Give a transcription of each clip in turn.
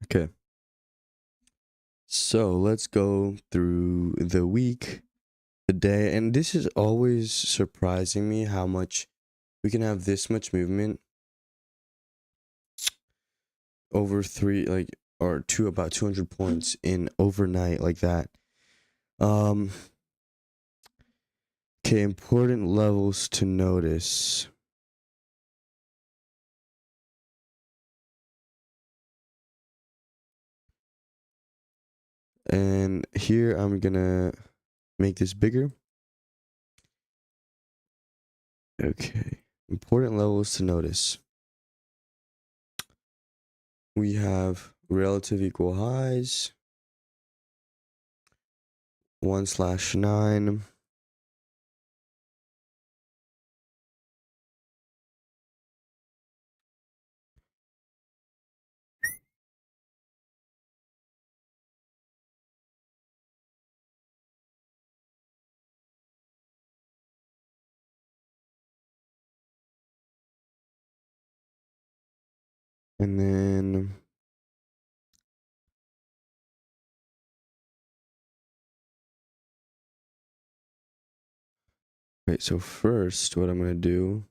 Okay. So let's go through the week, the day, and this is always surprising me how much we can have this much movement over about 200 points in overnight like that. Um okay, important levels to notice. And here I'm gonna make this bigger. Okay. Important levels to notice. We have relative equal highs, 1/9. And then wait, so first what I'm gonna do,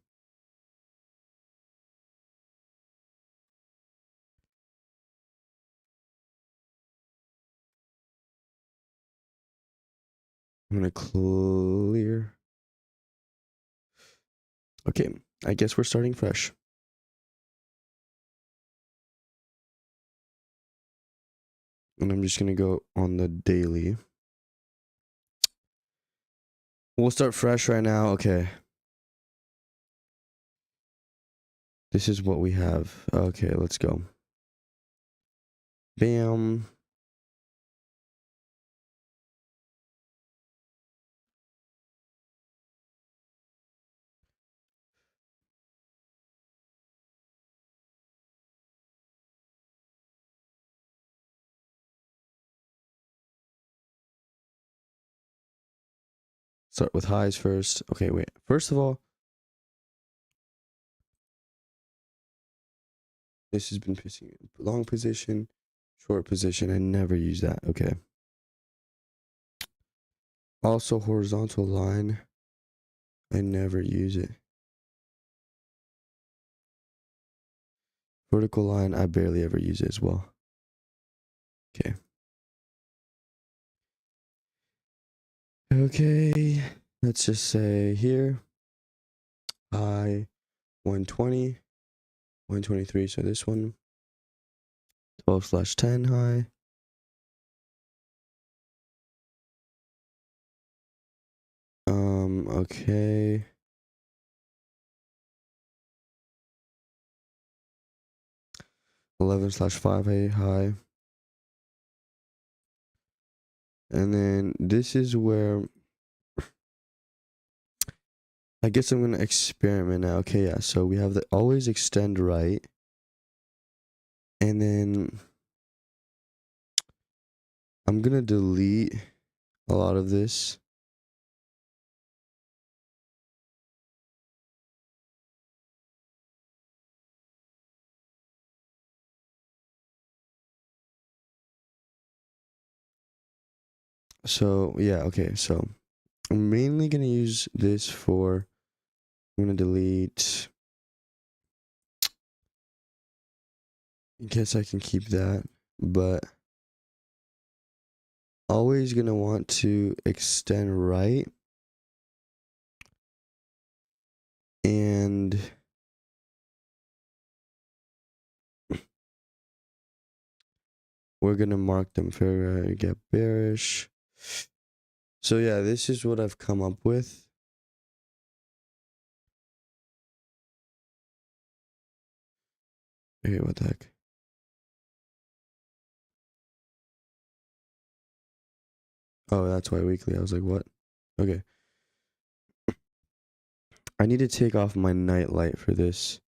I'm gonna clear. Okay, I guess we're starting fresh. And I'm just gonna go on the daily. We'll start fresh right now. Okay. This is what we have. Okay, let's go. Bam. Start with highs first. Okay, wait. First of all, this has been pissing me. Long position, short position. I never use that. Okay. Also, horizontal line. I never use it. Vertical line, I barely ever use it as well. Okay. Okay. Let's just say here, high 120, 123. So this one, 12/10 high. Okay. (11/5 high. And then this is where I guess I'm gonna experiment now. Okay, yeah. So we have the always extend right, and then I'm gonna delete a lot of this. So yeah, okay. So I'm mainly gonna use this for. I'm gonna delete. I guess I can keep that, but always gonna want to extend right, and we're gonna mark them fair get bearish. So yeah, this is what I've come up with. Okay, what the heck? Oh, that's why weekly. I was like, what? Okay. I need to take off my night light for this.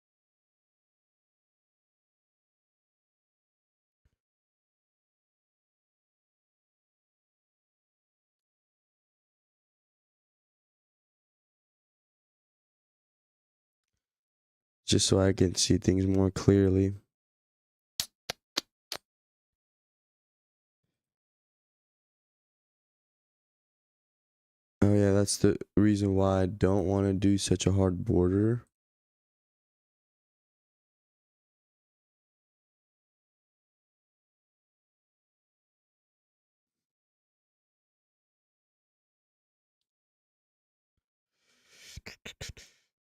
Just so I can see things more clearly. Oh yeah, that's the reason why I don't want to do such a hard border.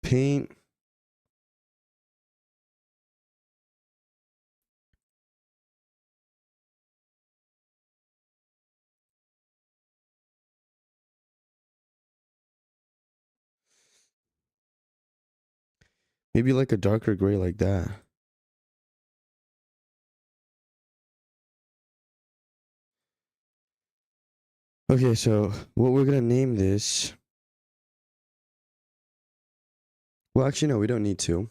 Paint. Maybe like a darker gray like that. Okay, so what we're gonna name this. Well, actually, no, we don't need to.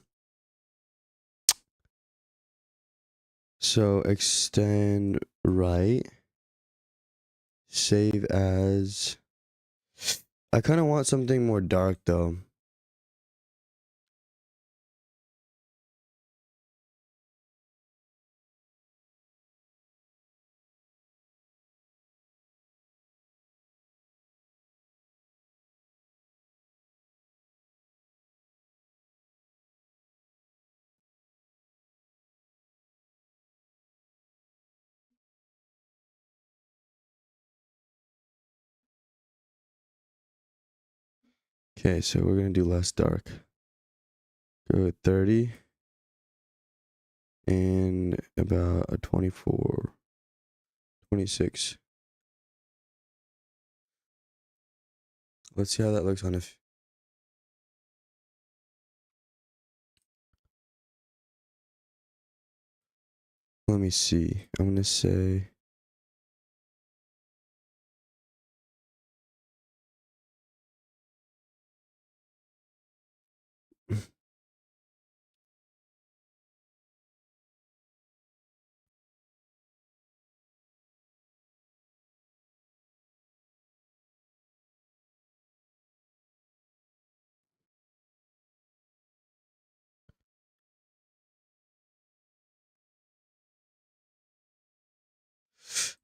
So extend right. Save as. I kind of want something more dark though. Okay, so we're gonna do less dark. Go with 30 and about a 24, 26. Let's see how that looks on a. Let me see. I'm gonna say.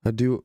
I do.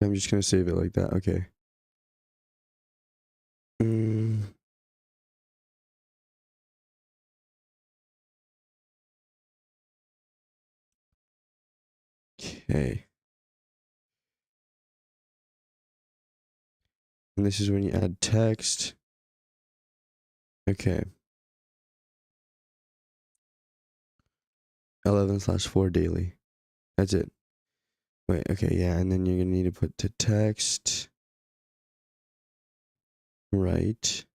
I'm just gonna save it like that. Okay. Mm, okay. And this is when you add text. Okay. 11/4 daily. That's it. Wait, okay, yeah, and then you're gonna need to put to text. Right.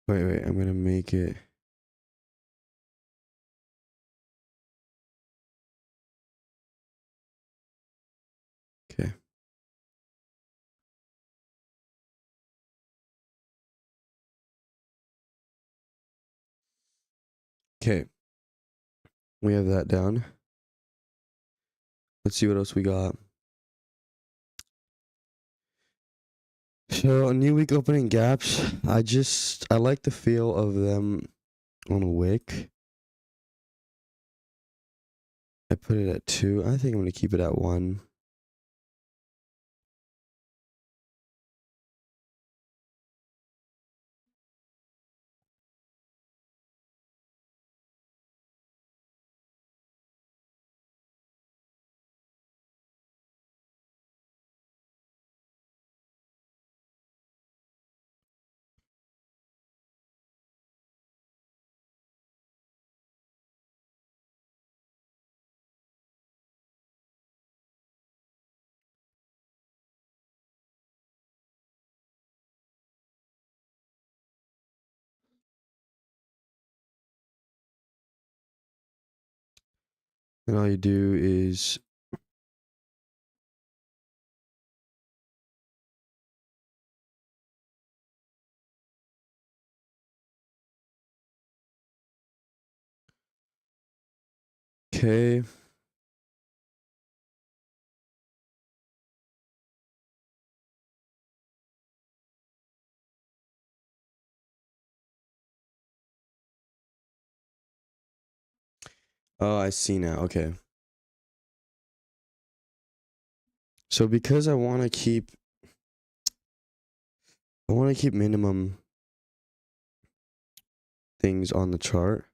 Wait, I'm gonna make it. Okay. Okay. We have that down. Let's see what else we got. So a new week opening gaps. I like the feel of them on a wick. I put it at 2. I think I'm gonna keep it at 1. And all you do is okay. Oh, I see now. Okay. So because I want to keep minimum things on the chart.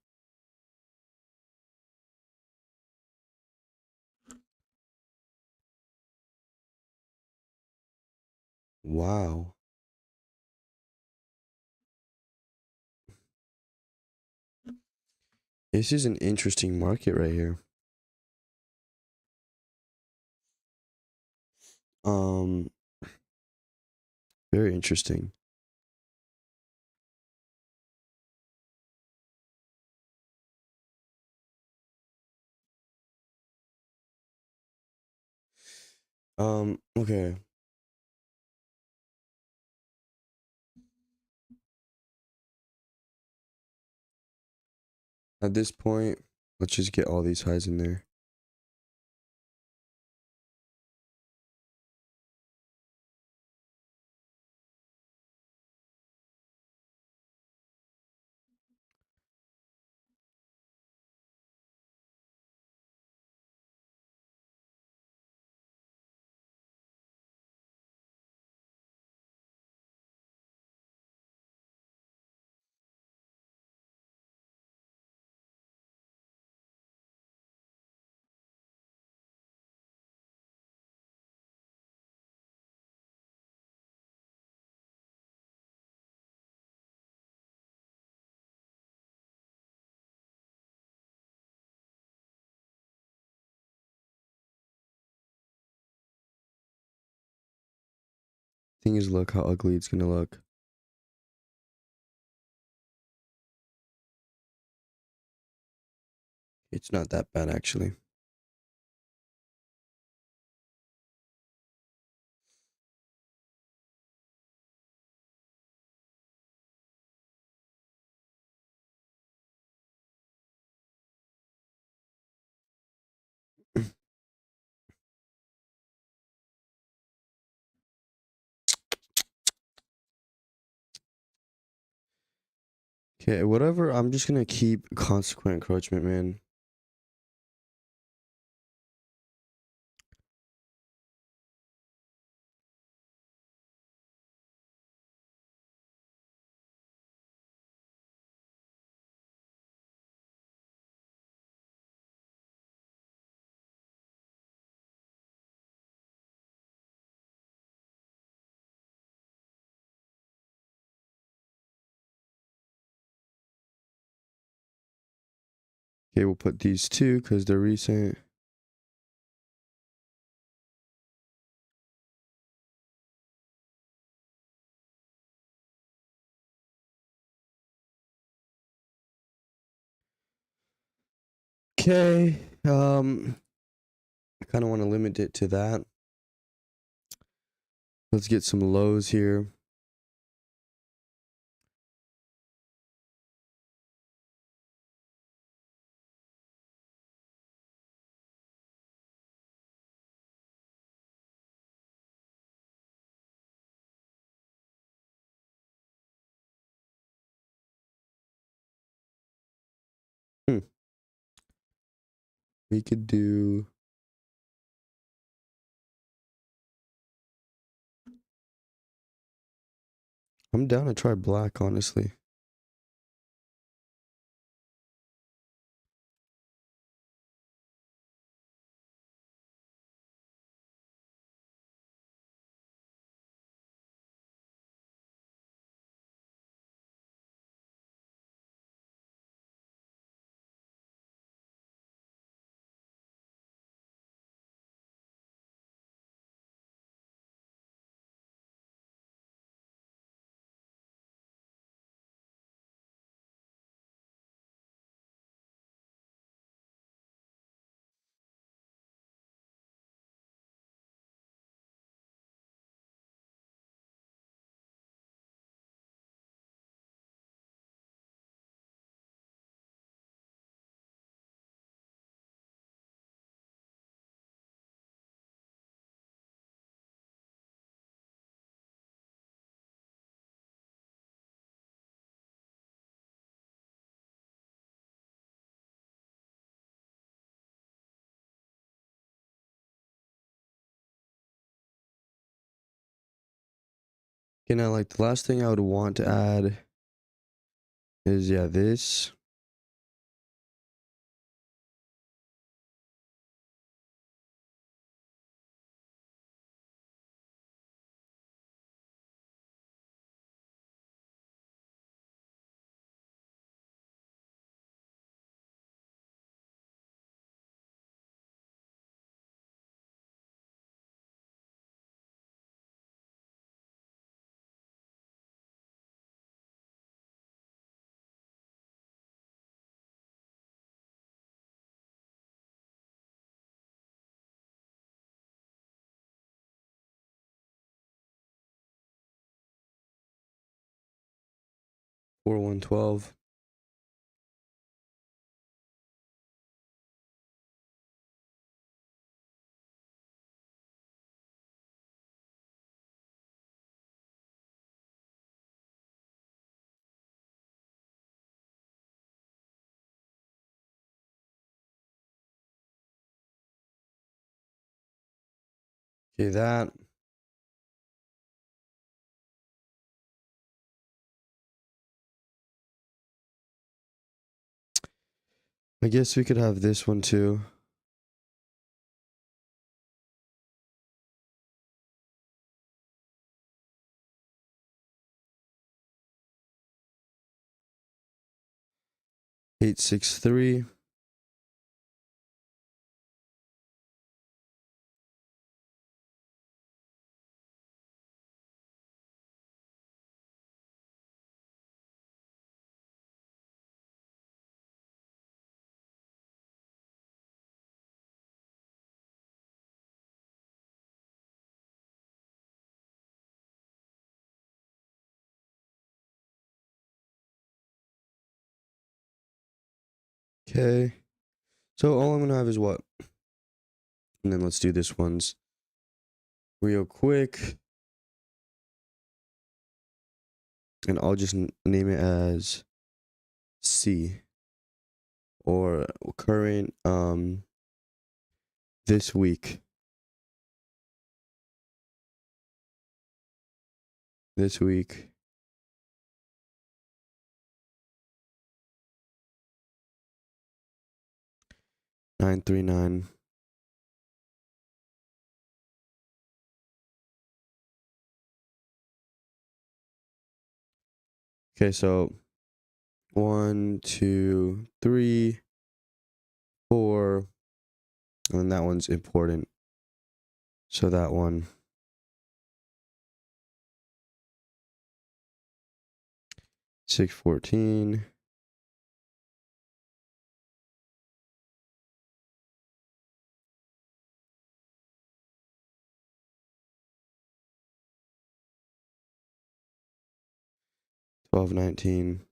Wow. This is an interesting market right here. Um, very interesting. Okay. At this point, let's just get all these highs in there. Thing is, look how ugly it's gonna look. It's not that bad actually. Okay, whatever. I'm just gonna keep consequent encroachment, man. Okay, we'll put these two because they're recent. Okay. I kind of want to limit it to that. Let's get some lows here. Hmm. We could do. I'm down to try black, honestly. Okay, now like the last thing I would want to add is this. Or 112. Okay, that. I guess we could have this one too. Eight, 6, 3. Okay. So all I'm gonna have is what? And then let's do this one's real quick. And I'll just name it as C. Or current this week. This week. 939. Okay, so 1, 2, 3, 4, and then that one's important. So that one. 614. Twelve 19.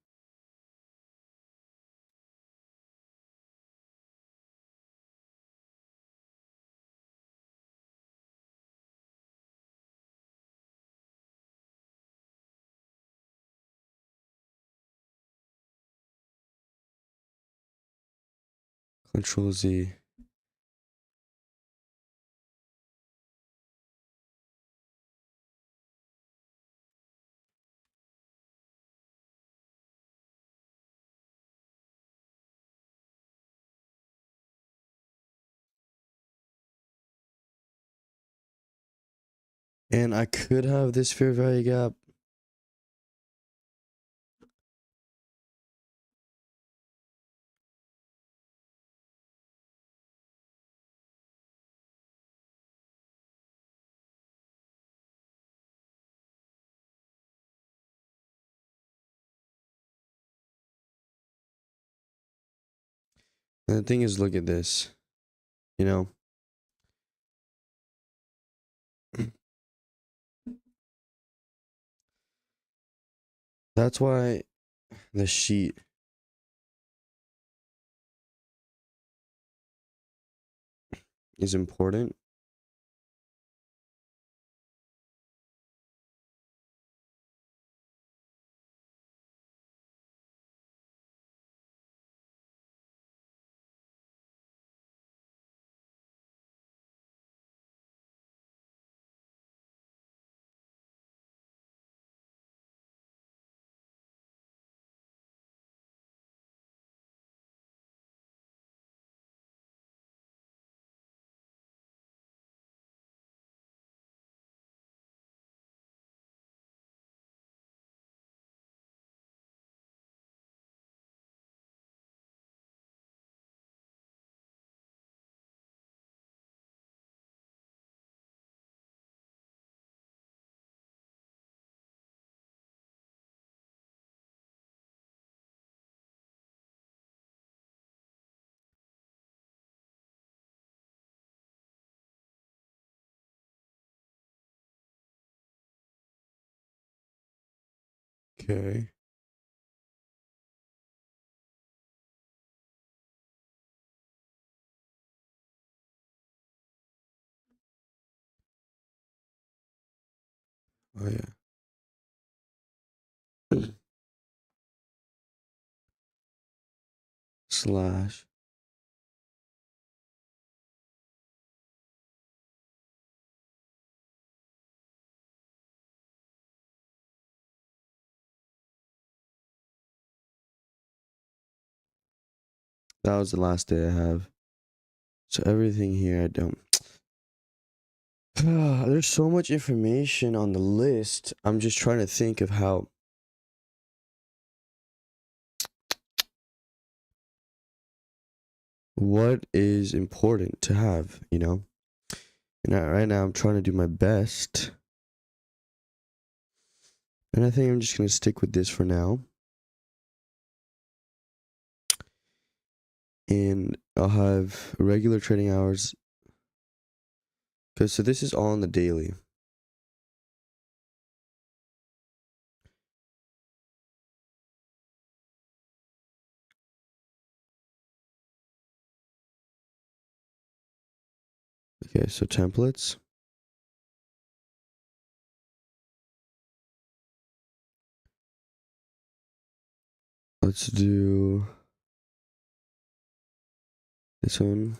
Control Z. And I could have this fair value gap. And the thing is, look at this. You know? That's why the sheet is important. Okay. Oh yeah. Slash. That was the last day I have. So everything here I don't. There's so much information on the list. I'm just trying to think of how. What is important to have, you know? And right now I'm trying to do my best. And I think I'm just going to stick with this for now. And I'll have regular trading hours. Because so this is all on the daily. Okay, so templates. Let's do this one.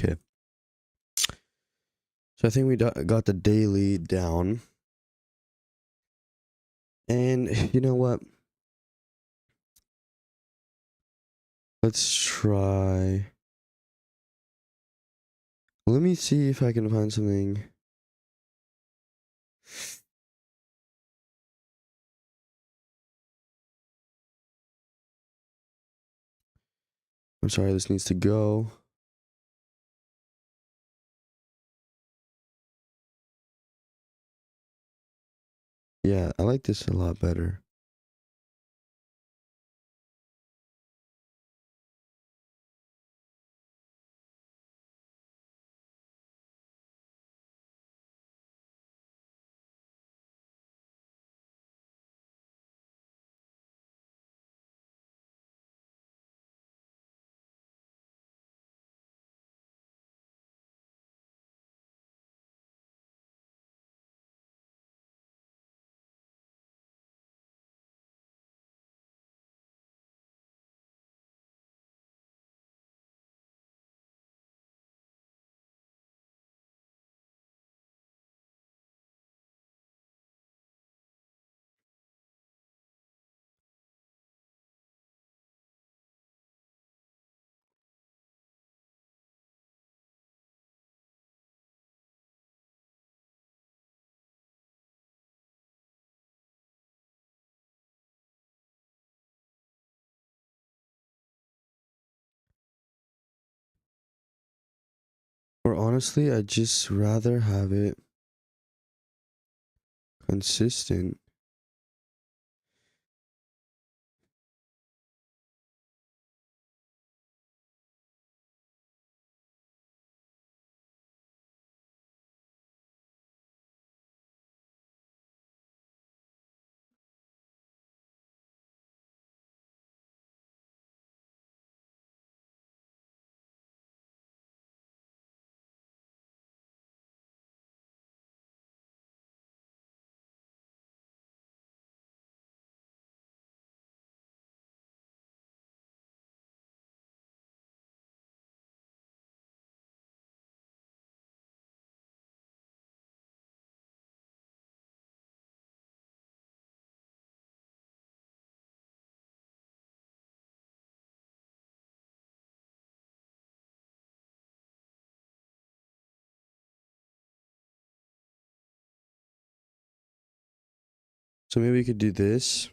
Okay. So I think we got the daily down. And you know what? Let's try. Let me see if I can find something. I'm sorry, this needs to go. Yeah, I like this a lot better. honestly, I'd just rather have it consistent. So maybe we could do this.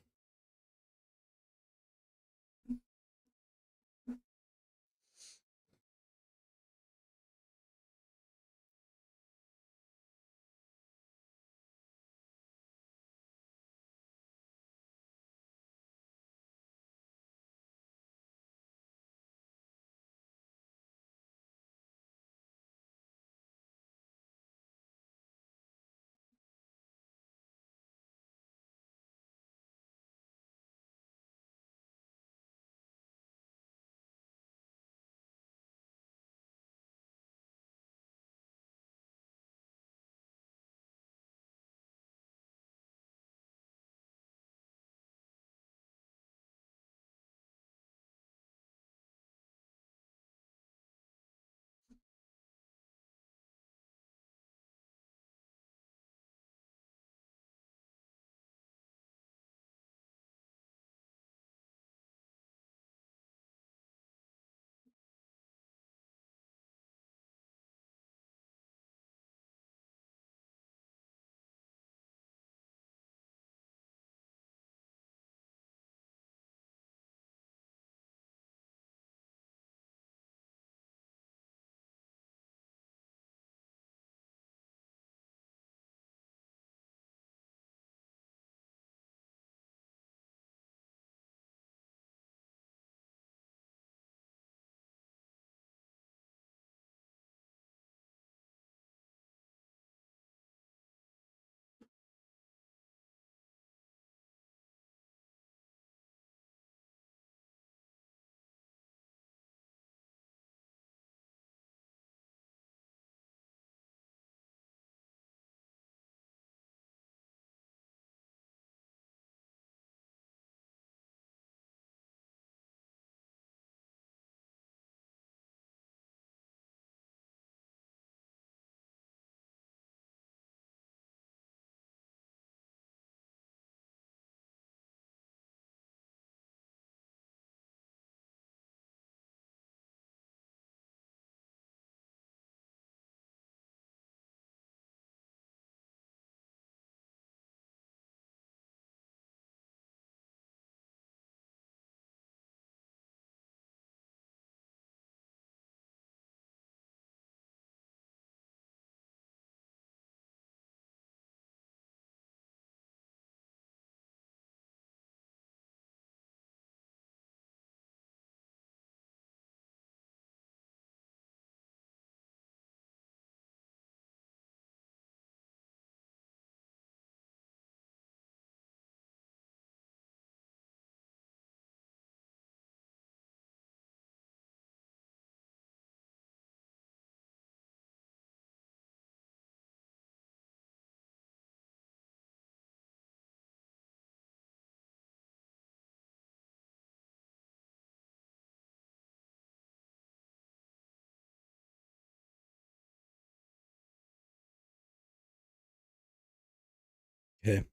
Okay.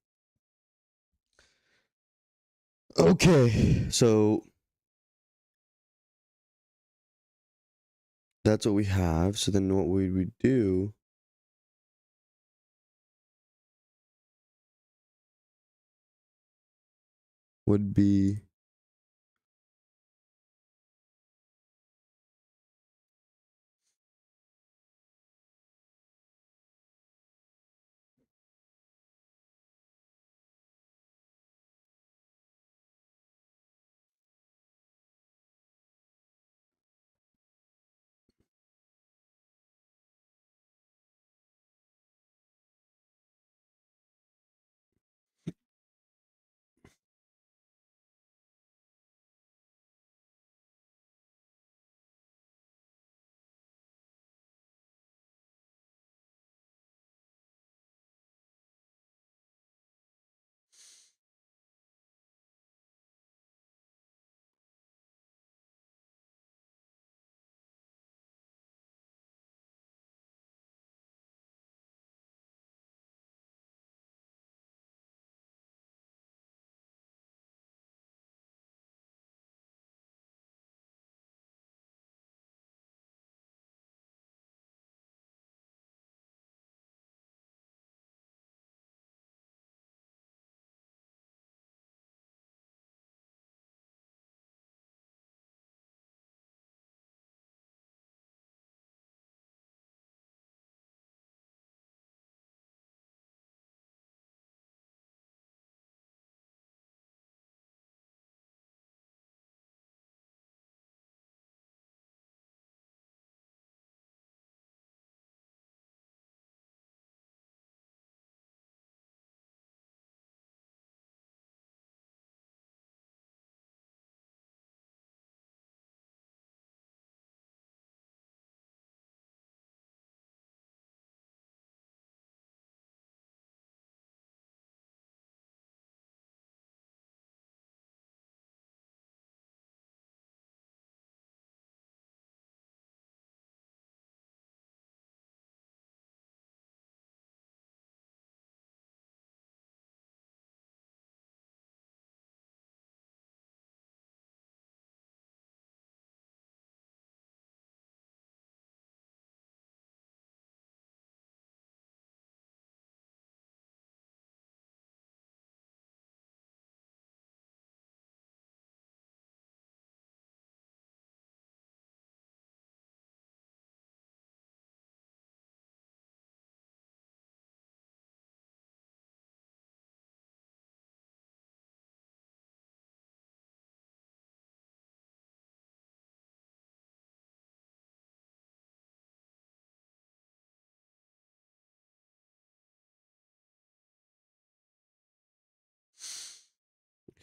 Okay. So that's what we have. So then what would we do would be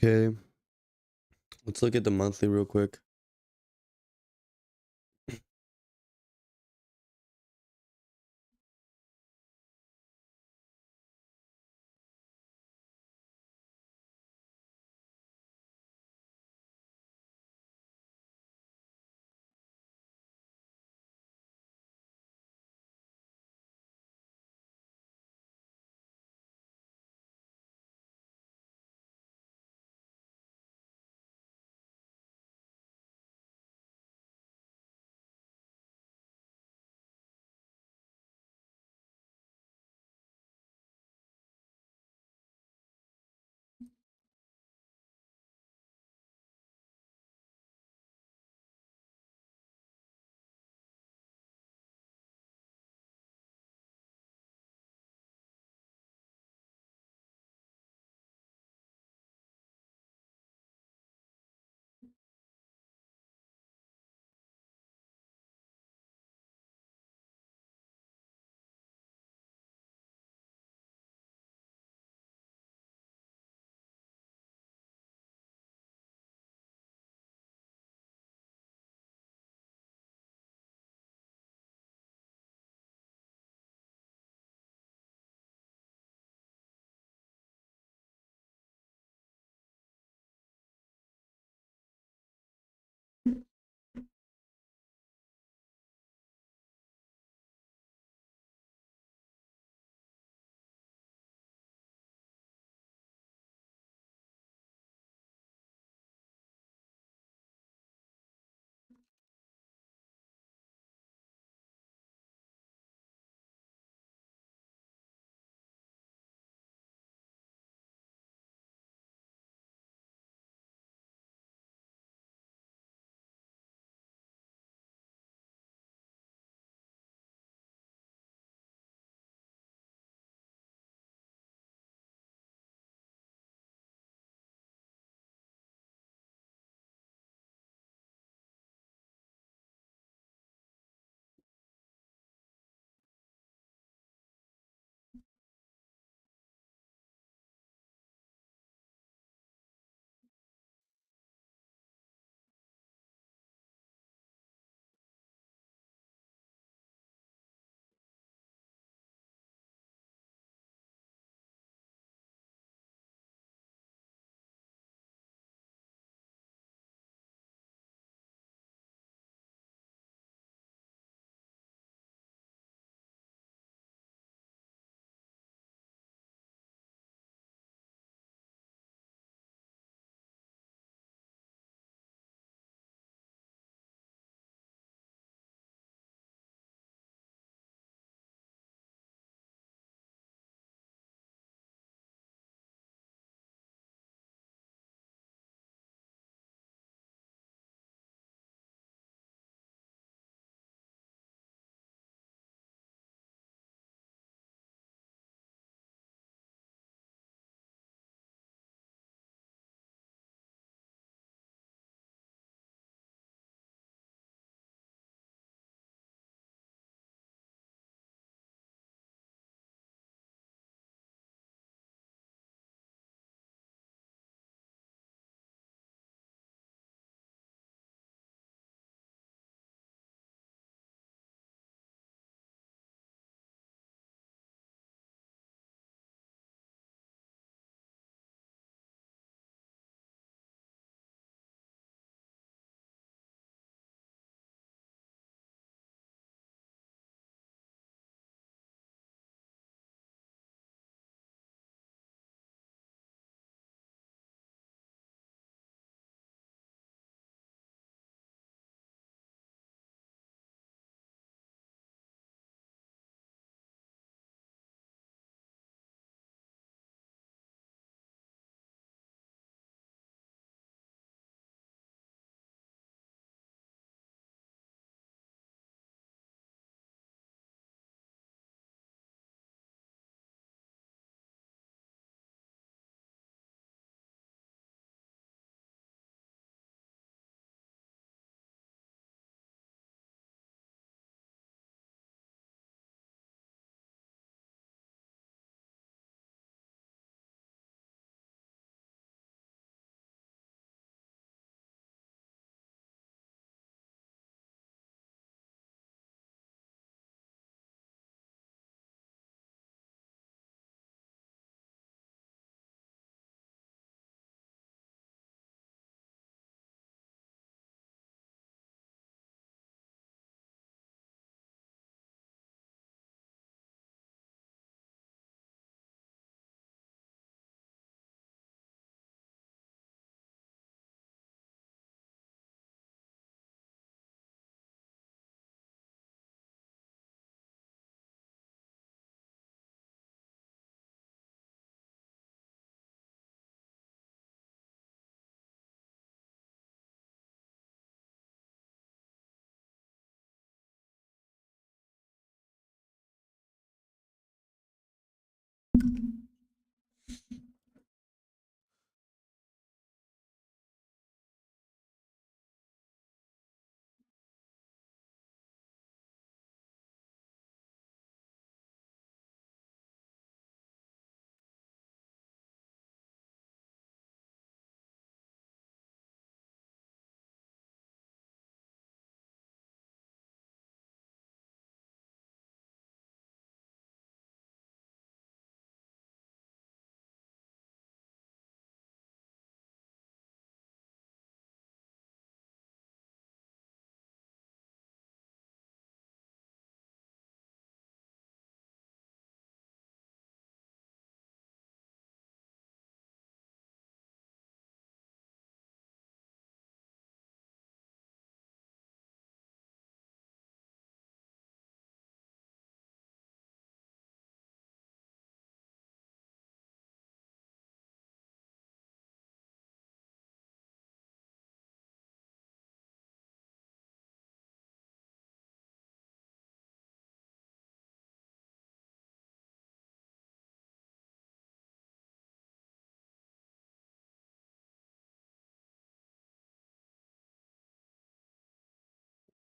Okay, let's look at the monthly real quick.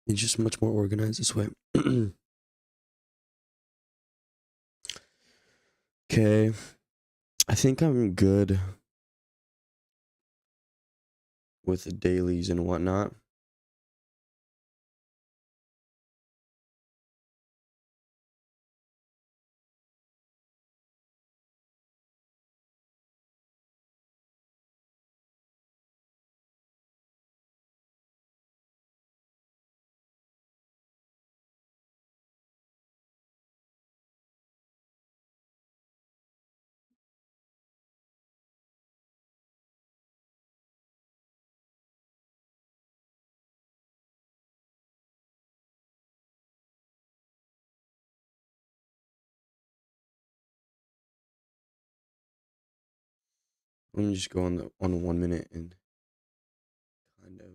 It's just much more organized this way. Okay, I think I'm good with the dailies and whatnot. Let me just go on 1 minute and kind of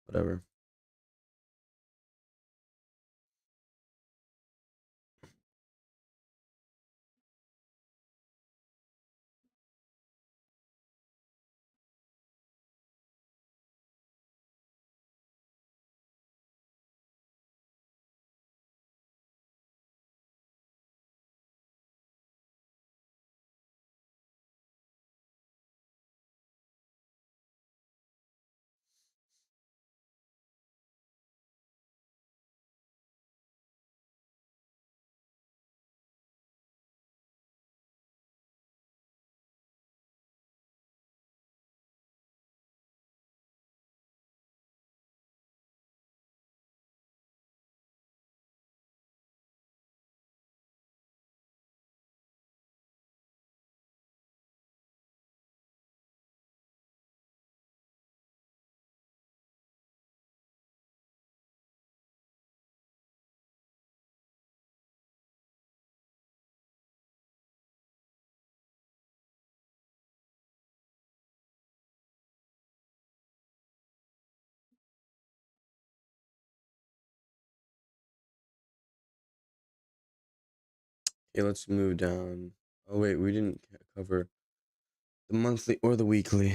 whatever. Okay, let's move down. Oh wait, we didn't cover the monthly or the weekly.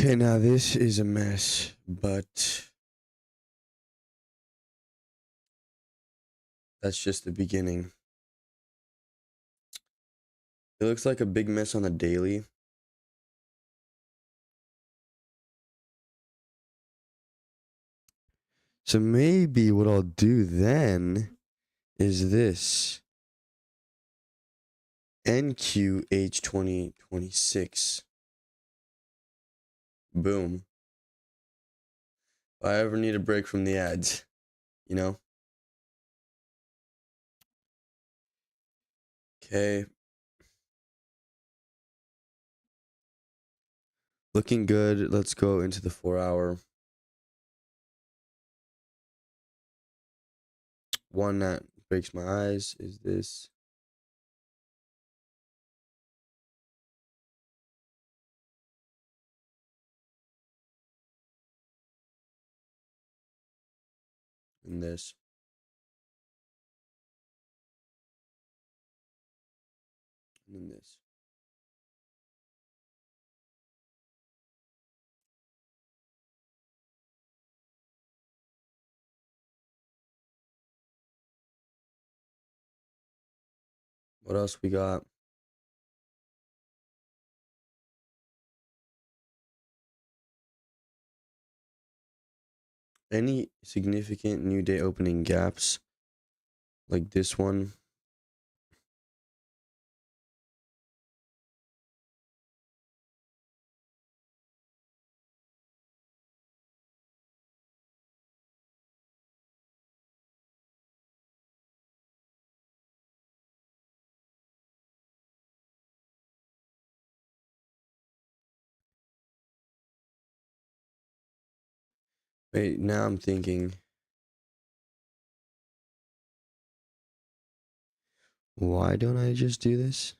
Okay, now this is a mess, but that's just the beginning. It looks like a big mess on the daily. So maybe what I'll do then is this. NQH 2026. Boom. If I ever need a break from the ads, you know? Okay. Looking good. Let's go into the 4-hour. One that breaks my eyes is this. And this. And then this. What else we got? Any significant new day opening gaps? Like this one. Wait, now I'm thinking. Why don't I just do this?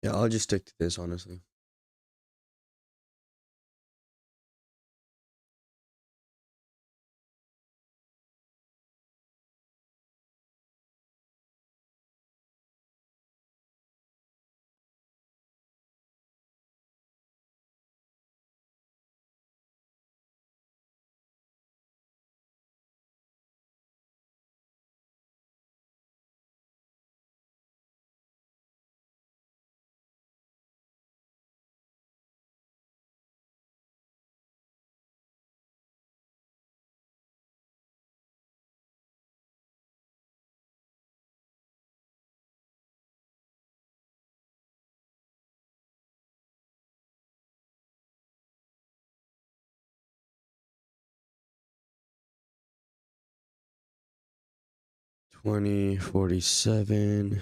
Yeah, I'll just stick to this, honestly. $20.47.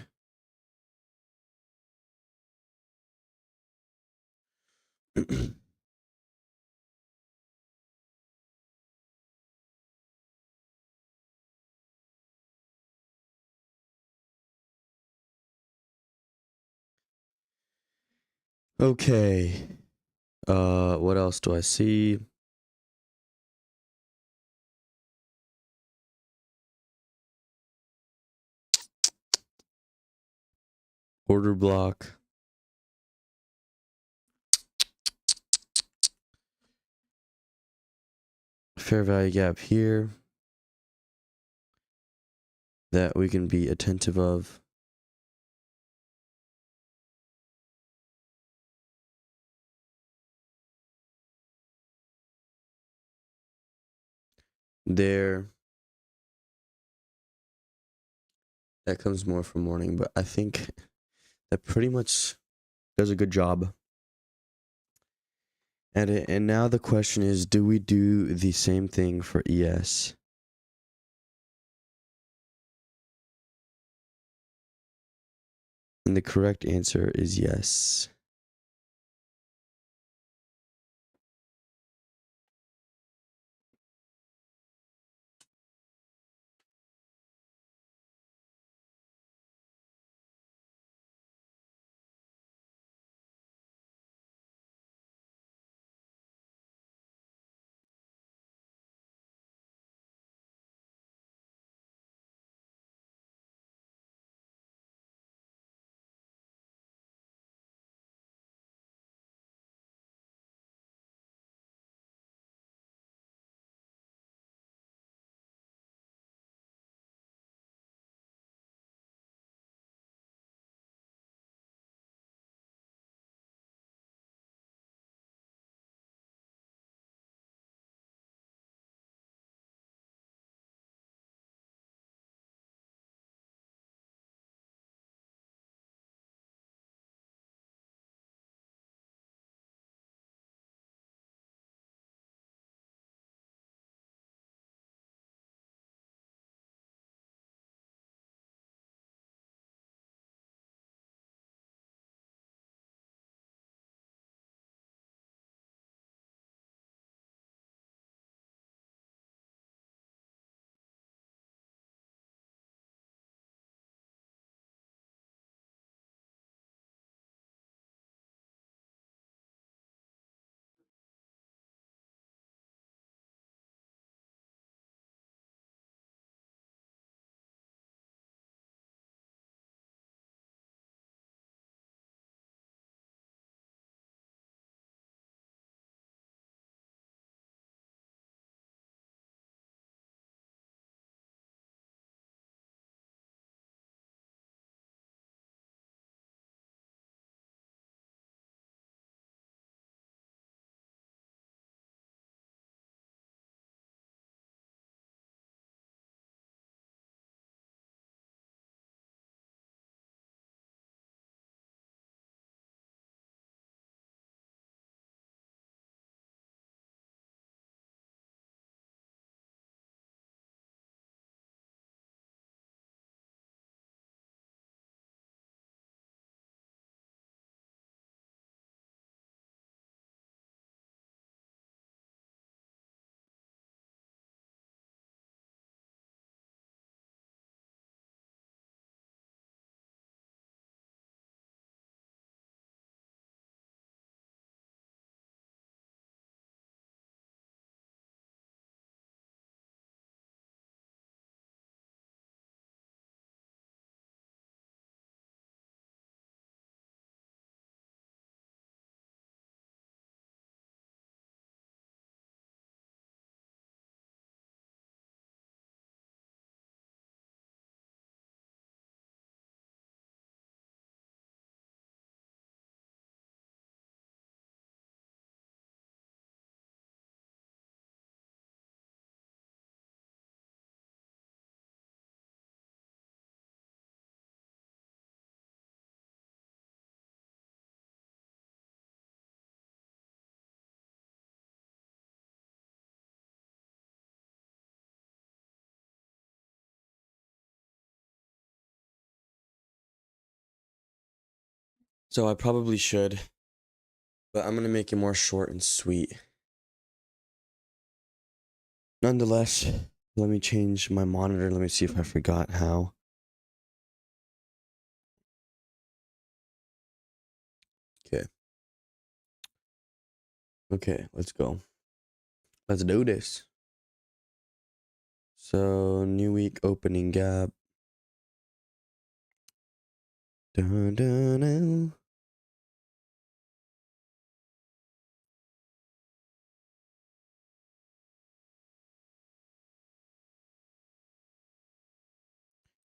Okay. What else do I see? Order block. Fair value gap here that we can be attentive of. there. That comes more from morning, but I think that pretty much does a good job at it. And now the question is, do we do the same thing for ES? And the correct answer is yes. So I probably should, but I'm gonna make it more short and sweet. Nonetheless, let me change my monitor. Let me see if I forgot how. Okay. Okay, let's go. Let's do this. So, new week opening gap. Dun, dun, dun.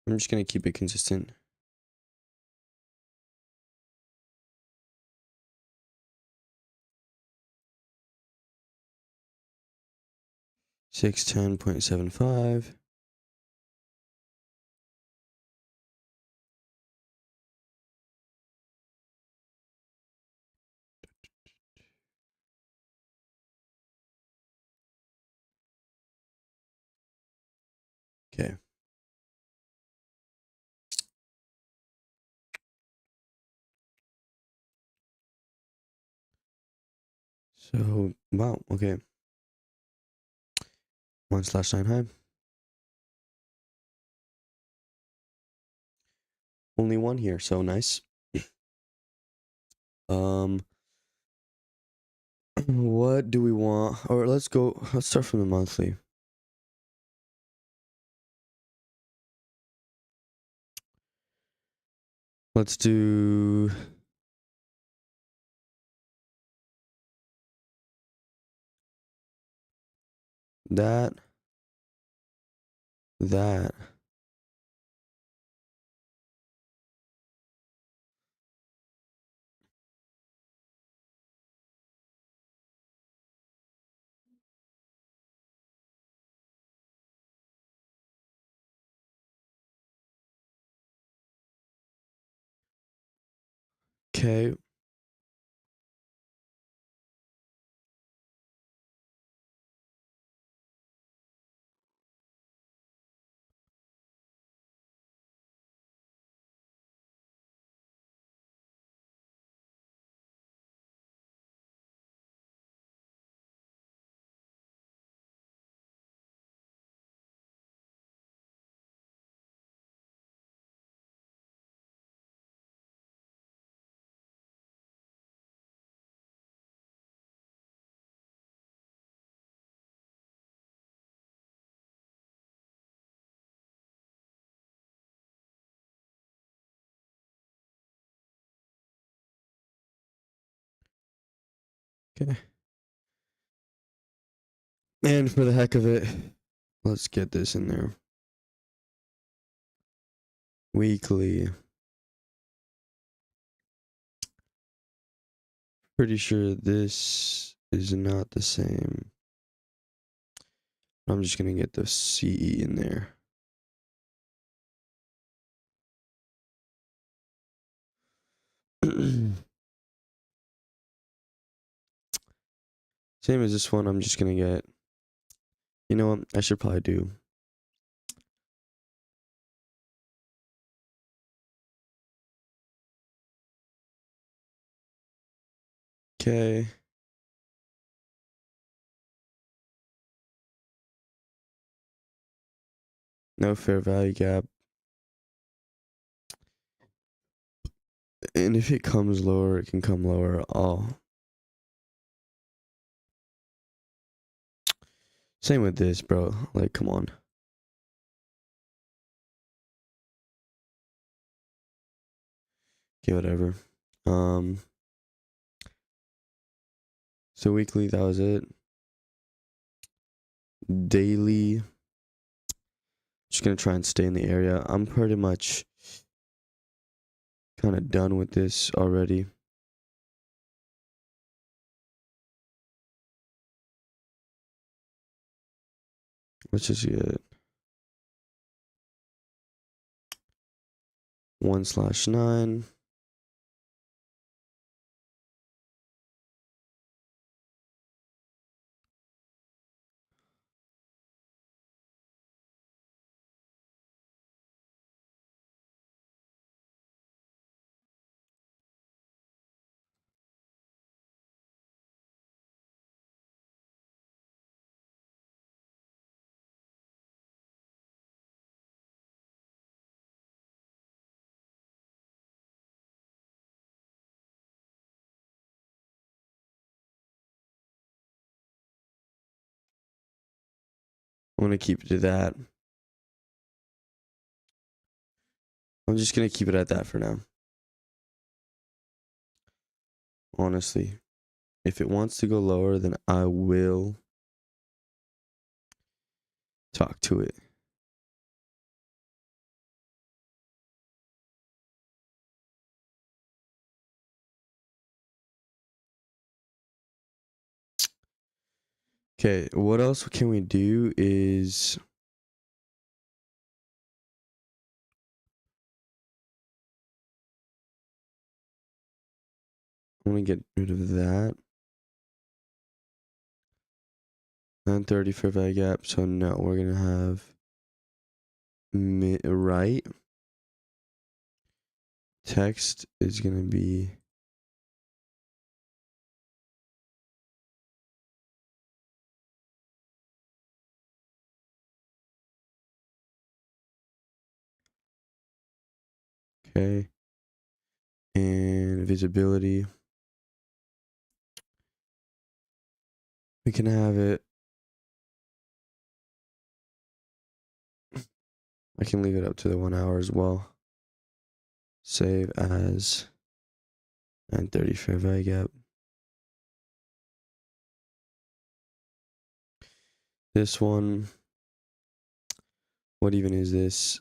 I'm just gonna keep it consistent. 610.75. Okay. So, wow, okay. 1/9 high. Only one here, so nice. Um, what do we want? Or let's start from the monthly. Let's do that. Okay. Okay. And for the heck of it, let's get this in there. Weekly. Pretty sure this is not the same. I'm just gonna get the CE in there. Same as this one, I'm just gonna get, you know what, I should probably do. Okay. No fair value gap. And if it comes lower, it can come lower. Same with this, bro. Like, come on. Okay, whatever. So weekly, that was it. Daily, just gonna try and stay in the area. I'm pretty much kind of done with this already. Let's just get 1/9. I'm gonna keep it to that. I'm just gonna keep it at that for now. Honestly, if it wants to go lower, then I will talk to it. Okay, what else can we do is I'm gonna get rid of that. 930 for value gap. So now we're gonna have right. Text is gonna be okay. And visibility. We can have it. I can leave it up to the 1 hour as well. Save as 930 fair value gap. This one, what even is this?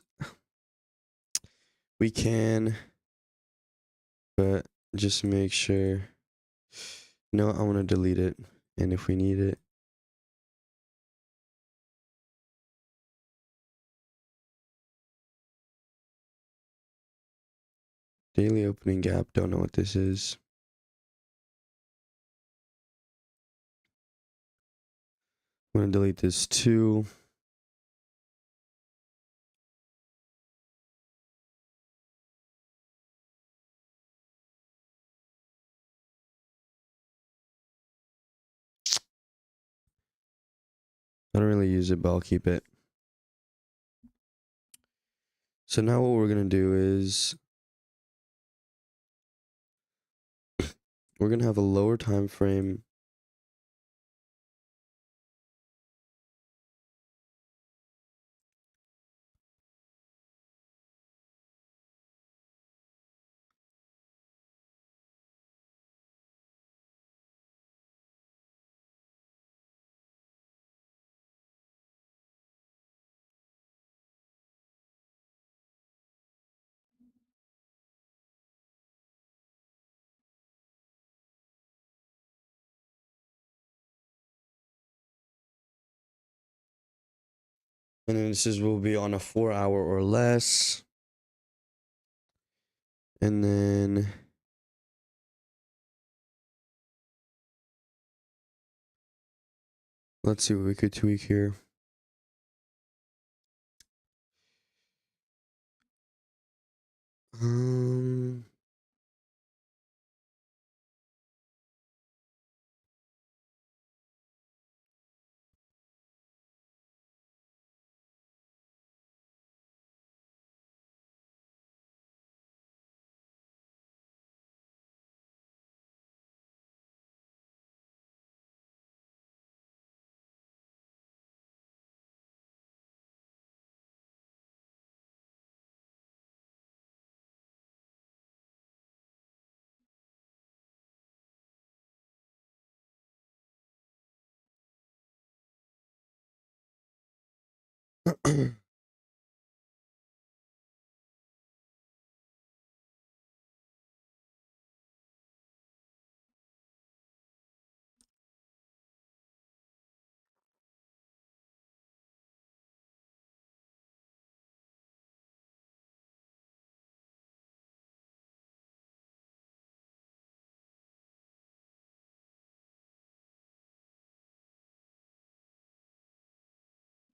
We can, but just make sure. No, I want to delete it. And if we need it, daily opening gap, don't know what this is. I'm going to delete this too. I don't really use it, but I'll keep it. So now what we're going to do is we're going to have a lower time frame. And then this will be on a 4 hour or less. And then let's see what we could tweak here.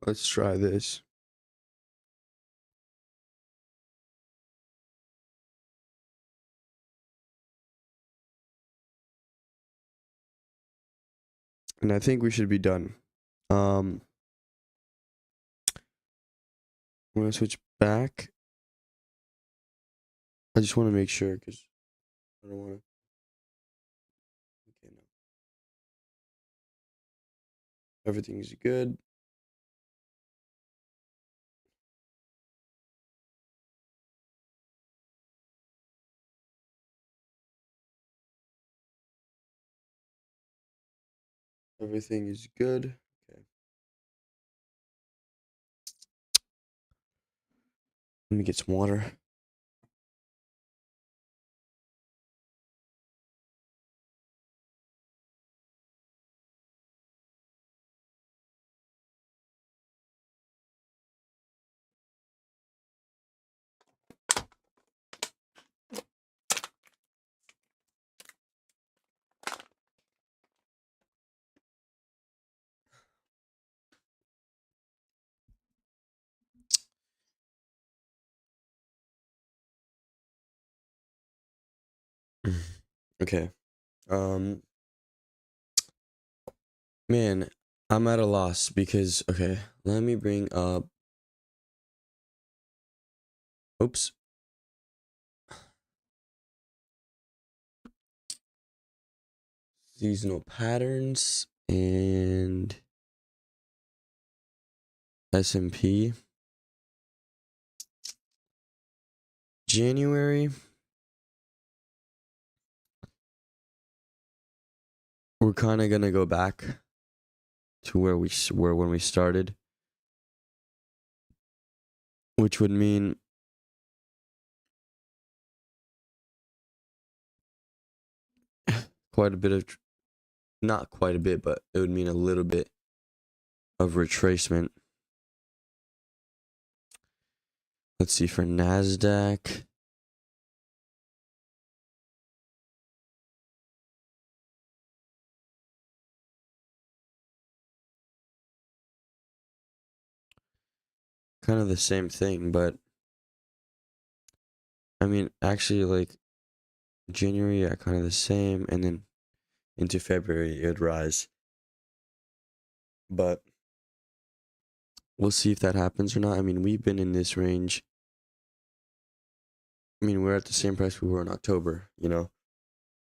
Let's try this. And I think we should be done. I'm gonna switch back. I just want to make sure because I don't want to. Okay, no. Everything's good. Everything is good. Okay. Let me get some water. Okay. Um, man, I'm at a loss because okay, let me bring up. Oops. Seasonal patterns and S&P. January, we're kind of gonna go back to where we were when we started, which would mean quite a bit of, not quite a bit, but it would mean a little bit of retracement. Let's see for NASDAQ. Kind of the same thing, but I mean, actually, like January, yeah, kind of the same, and then into February, it would rise. But we'll see if that happens or not. I mean, we've been in this range. I mean, we're at the same price we were in October,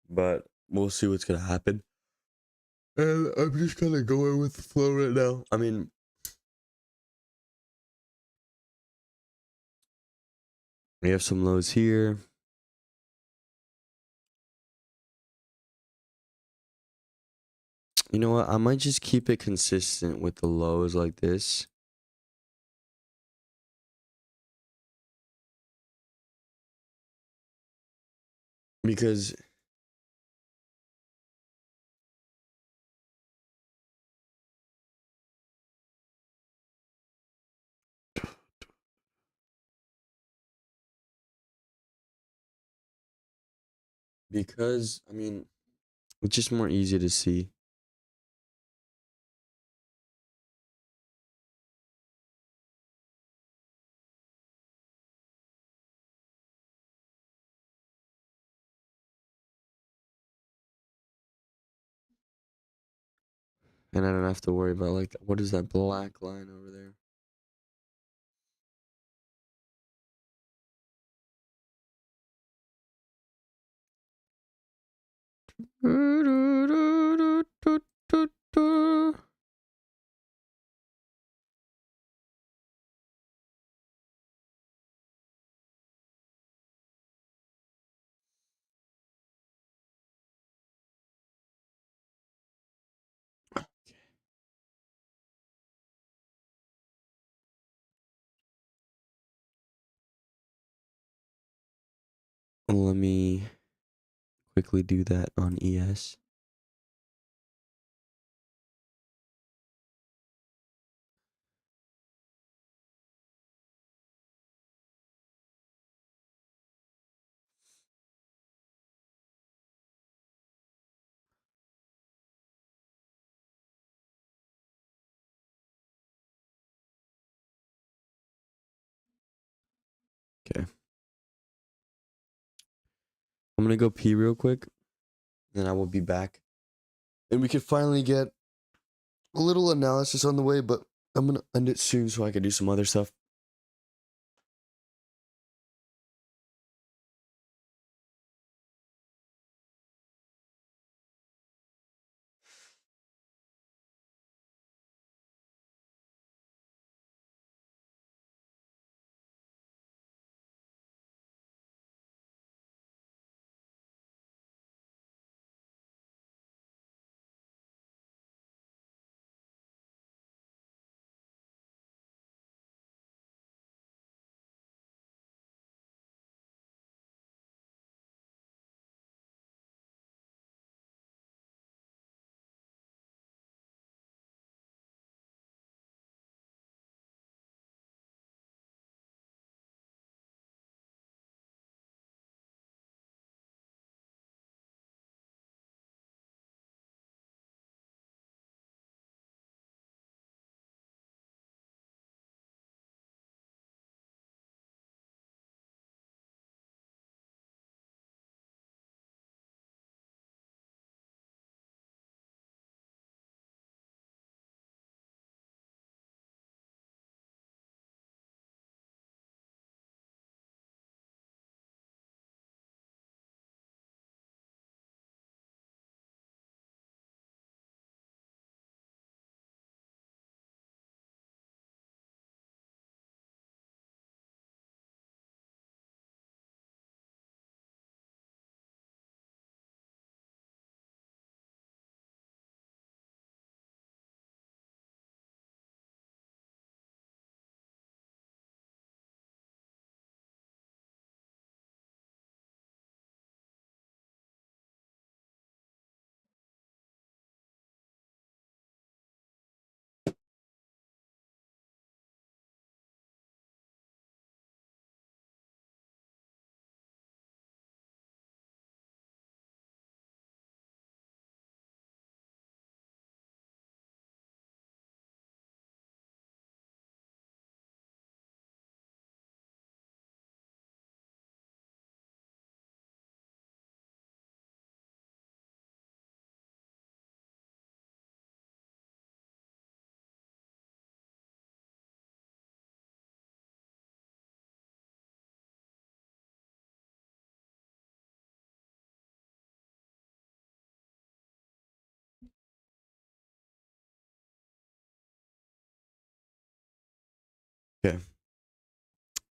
but we'll see what's gonna happen. And I'm just kind of going with the flow right now. I mean, we have some lows here. You know what? I might just keep it consistent with the lows like this. Because I mean, it's just more easy to see. And I don't have to worry about like what is that black line over there? Let me quickly do that on ES. Okay. I'm gonna go pee real quick, then I will be back. And we can finally get a little analysis on the way, but I'm gonna end it soon so I can do some other stuff.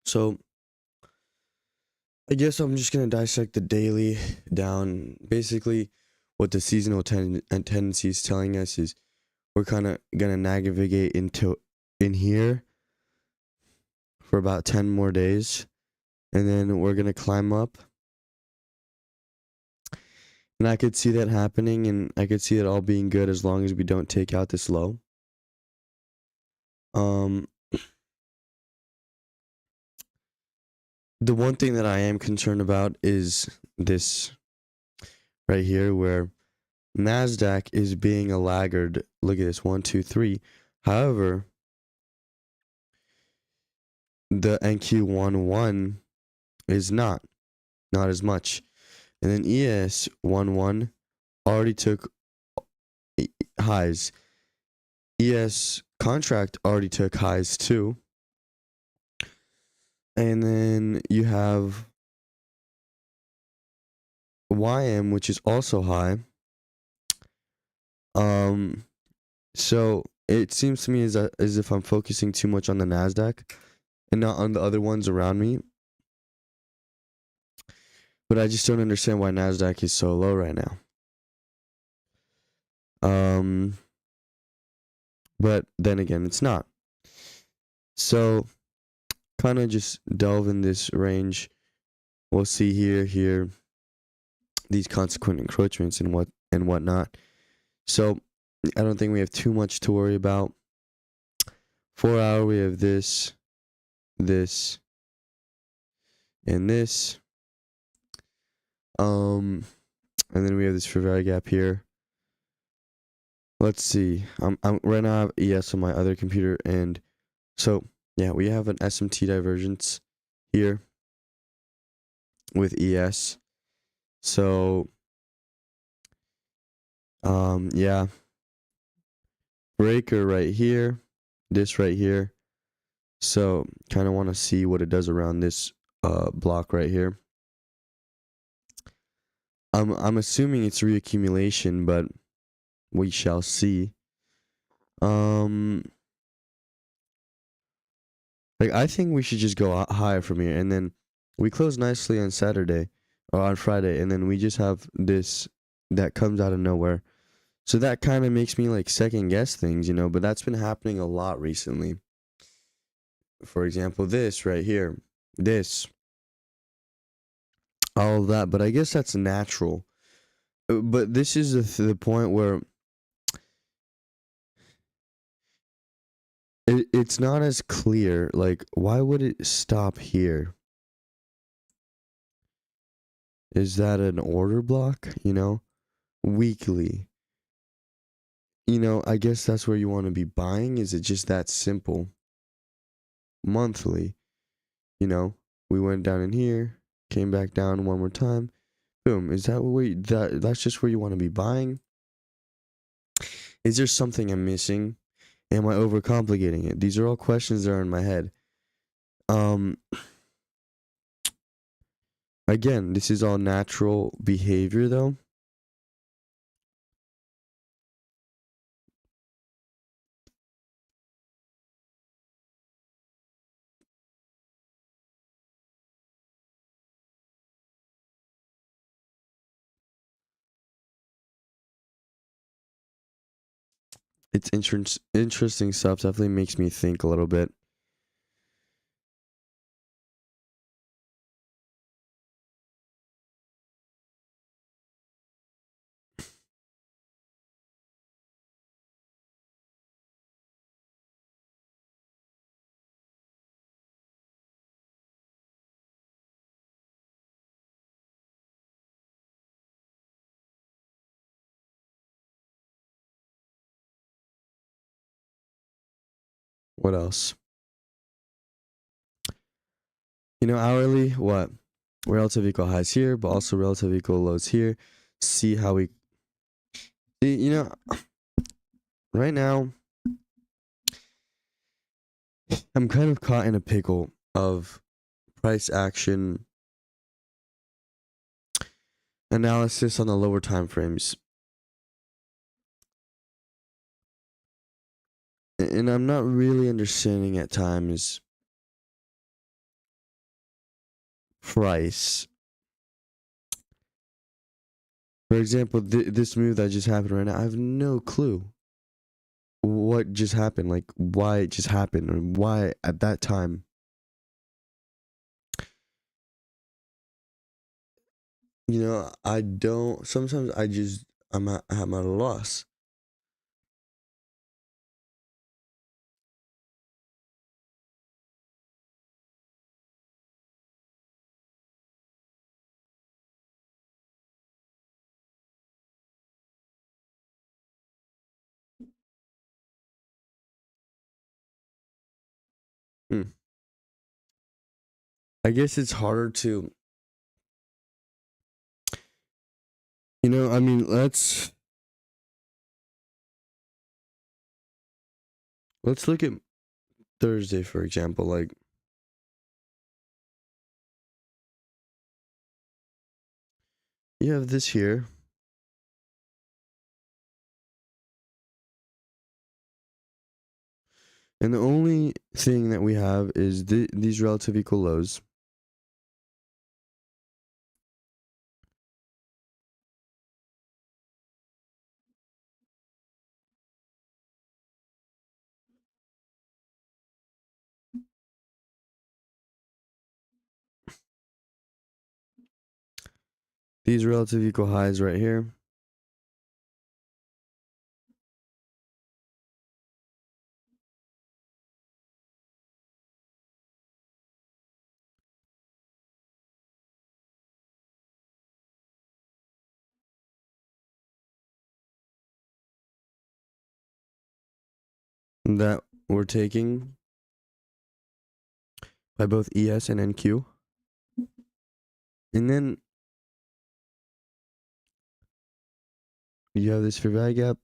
So I guess I'm just gonna dissect the daily down. Basically, what the seasonal tendency is telling us is we're kind of gonna navigate in here for about 10 more days, and then we're gonna climb up. And I could see that happening, and I could see it all being good as long as we don't take out this low. Um, the one thing that I am concerned about is this right here, where Nasdaq is being a laggard. Look at this, 1, 2, 3. However, the NQ11 is not as much, and then ES11 already took highs. ES contract already took highs too. And then you have YM, which is also high. So it seems to me as if I'm focusing too much on the Nasdaq and not on the other ones around me. But I just don't understand why Nasdaq is so low right now. But then again, it's not. So kind of just delve in this range. We'll see here these consequent encroachments and whatnot. So I don't think we have too much to worry about. 4 hour, we have this, and this. And then we have this fair value gap here. Let's see. I'm right now I have ES on my other computer, and so yeah, we have an SMT divergence here with ES. So yeah. Breaker right here, this right here. So kind of want to see what it does around this block right here. I'm assuming it's reaccumulation, but we shall see. Like I think we should just go higher from here, and then we close nicely on Saturday or on Friday, and then we just have this that comes out of nowhere. So that kind of makes me like second guess things, you know, but that's been happening a lot recently. For example, this right here, this, all of that, but I guess that's natural. But this is the point where it's not as clear. Like, why would it stop here? Is that an order block? You know, weekly. You know, I guess that's where you want to be buying. Is it just that simple? Monthly, you know, we went down in here, came back down one more time. Boom. Is that where that's just where you want to be buying? Is there something I'm missing? Am I overcomplicating it? These are all questions that are in my head. Again, this is all natural behavior though. It's interesting stuff. Definitely makes me think a little bit. What else? You know, hourly, what? Relative equal highs here, but also relative equal lows here. See how we, you know, right now, I'm kind of caught in a pickle of price action analysis on the lower time frames. And I'm not really understanding at times price. For example, this move that just happened right now, I have no clue what just happened, like why it just happened, or why at that time. You know, I don't. Sometimes I'm at a loss. Hmm. I guess it's harder to, I mean, let's look at Thursday, for example. Like, you have this here. And the only thing that we have is these relative equal lows. These relative equal highs right here. That we're taking by both ES and NQ. And then you have this fair value gap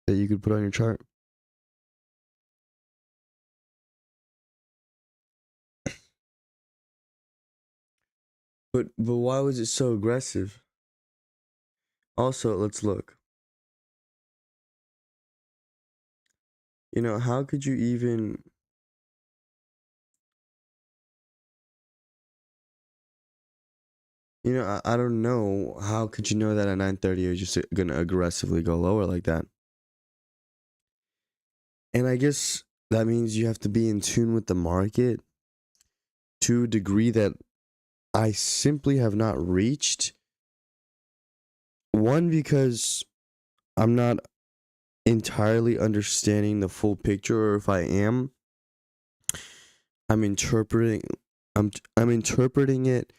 that you could put on your chart. But why was it so aggressive? Also, let's look. How could you even... I don't know. How could you know that at 9:30 you're just gonna aggressively go lower like that? And I guess that means you have to be in tune with the market to a degree that I simply have not reached. One, because I'm not entirely understanding the full picture, or if I am, I'm interpreting I'm interpreting it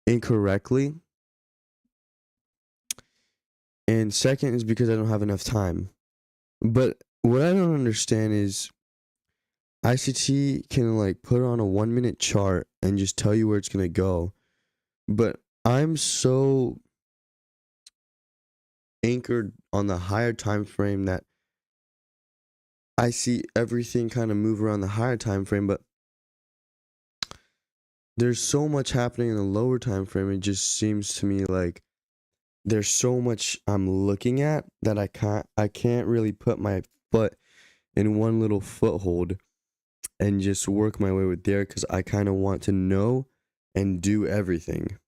incorrectly. And second is because I don't have enough time. But what I don't understand is ICT can like put on a 1 minute chart and just tell you where it's gonna go. But I'm so anchored on the higher time frame that I see everything kind of move around the higher time frame, but there's so much happening in the lower time frame. It just seems to me like there's so much I'm looking at that I can't really put my foot in one little foothold and just work my way with there, because I kind of want to know and do everything.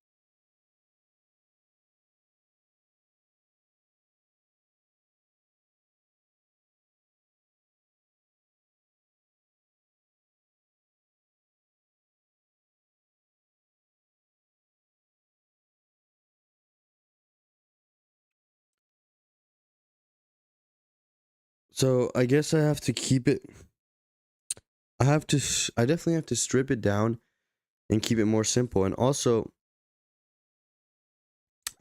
So I guess I have to keep it. I definitely have to strip it down and keep it more simple, and also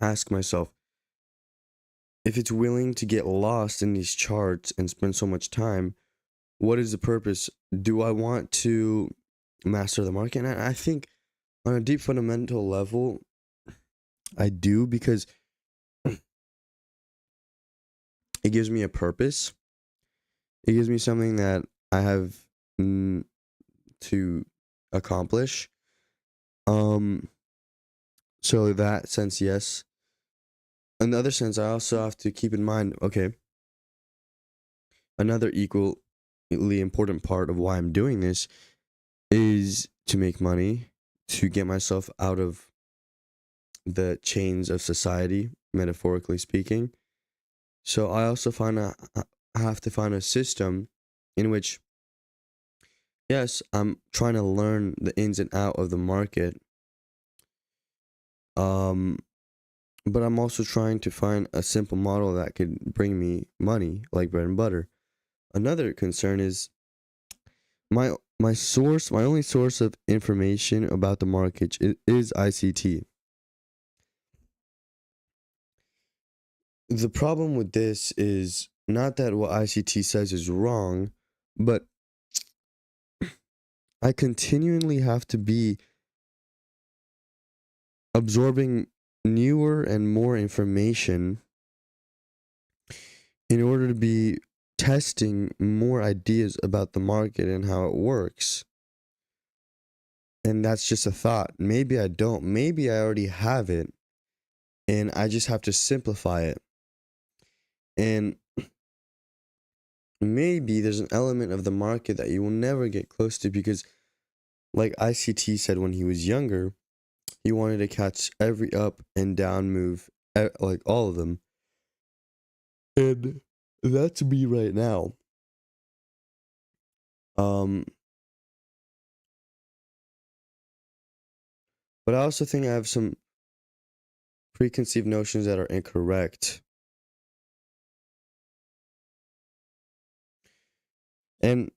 ask myself if it's willing to get lost in these charts and spend so much time. What is the purpose? Do I want to master the market? And I think on a deep fundamental level, I do, because it gives me a purpose. It gives me something that I have to accomplish. So that sense, yes. Another sense, I also have to keep in mind, okay, another equally important part of why I'm doing this is to make money, to get myself out of the chains of society, metaphorically speaking. So I also have to find a system in which, yes, I'm trying to learn the ins and out of the market. Um, but I'm also trying to find a simple model that could bring me money, like bread and butter. Another concern is my only source of information about the market is ICT. The problem with this is not that what ICT says is wrong, but I continually have to be absorbing newer and more information in order to be testing more ideas about the market and how it works. And that's just a thought. Maybe I don't. Maybe I already have it and I just have to simplify it. And maybe there's an element of the market that you will never get close to because, like ICT said when he was younger, he wanted to catch every up and down move, like all of them. And that's me right now. Um, but I also think I have some preconceived notions that are incorrect. And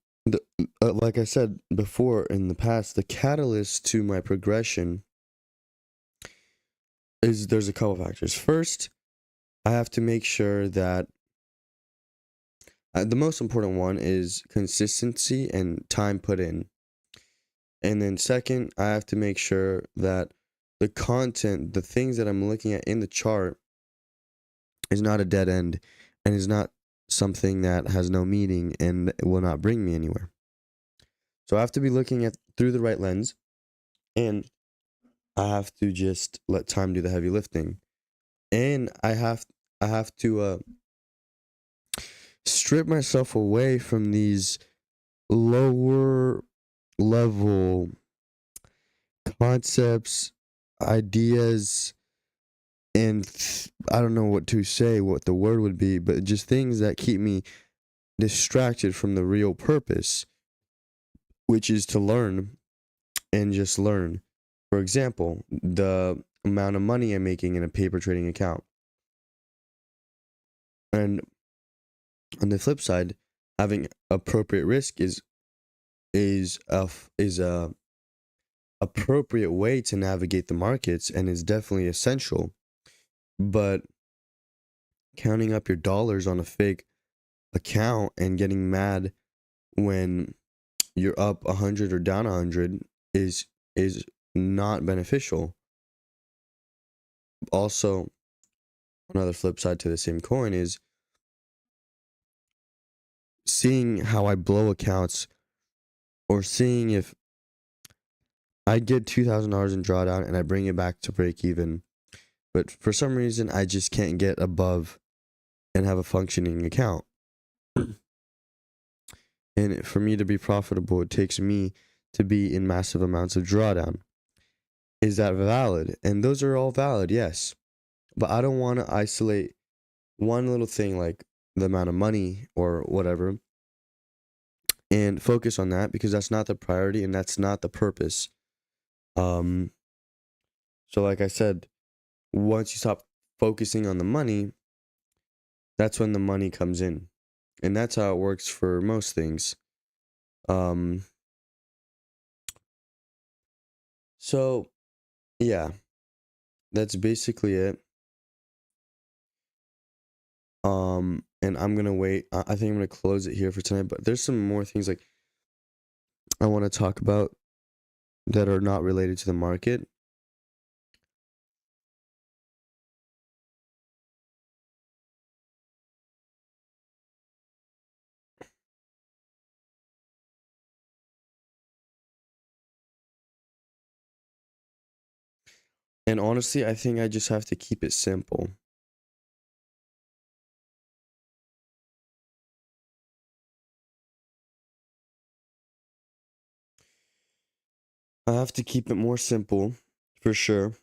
like I said before in the past, the catalyst to my progression is there's a couple factors. First, I have to make sure that the most important one is consistency and time put in. And then second, I have to make sure that the content, the things that I'm looking at in the chart is not a dead end and is not something that has no meaning and will not bring me anywhere. So I have to be looking at through the right lens, and I have to just let time do the heavy lifting. And I have to strip myself away from these lower level concepts, ideas, and I don't know what to say, what the word would be, but just things that keep me distracted from the real purpose, which is to learn and just learn. For example, the amount of money I'm making in a paper trading account. And on the flip side, having appropriate risk is a appropriate way to navigate the markets and is definitely essential. But counting up your dollars on a fake account and getting mad when you're up 100 or down 100 is not beneficial. Also, another flip side to the same coin is seeing how I blow accounts or seeing if I get $2,000 in drawdown and I bring it back to break even, but for some reason I just can't get above and have a functioning account. And for me to be profitable, it takes me to be in massive amounts of drawdown. Is that valid? And those are all valid, yes. But I don't want to isolate one little thing like the amount of money or whatever and focus on that because that's not the priority and that's not the purpose. Um, so like I said, once you stop focusing on the money, that's when the money comes in. And that's how it works for most things. Um, so yeah, that's basically it. And I'm gonna wait. I think I'm gonna close it here for tonight. But there's some more things like I want to talk about that are not related to the market. And honestly, I think I just have to keep it simple. I have to keep it more simple, for sure.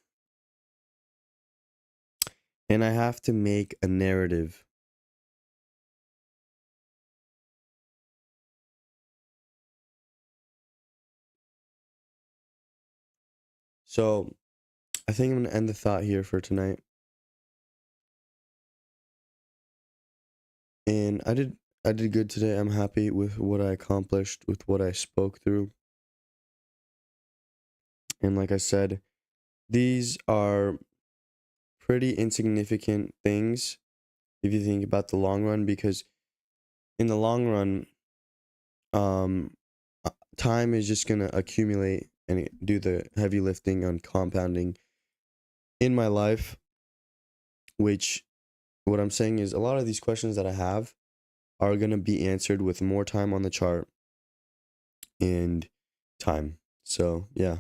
And I have to make a narrative. So I think I'm gonna end the thought here for tonight. And I did good today. I'm happy with what I accomplished, with what I spoke through. And like I said, these are pretty insignificant things if you think about the long run, because in the long run, um time is just gonna accumulate and do the heavy lifting on compounding in my life, which what I'm saying is a lot of these questions that I have are gonna be answered with more time on the chart and time. So yeah.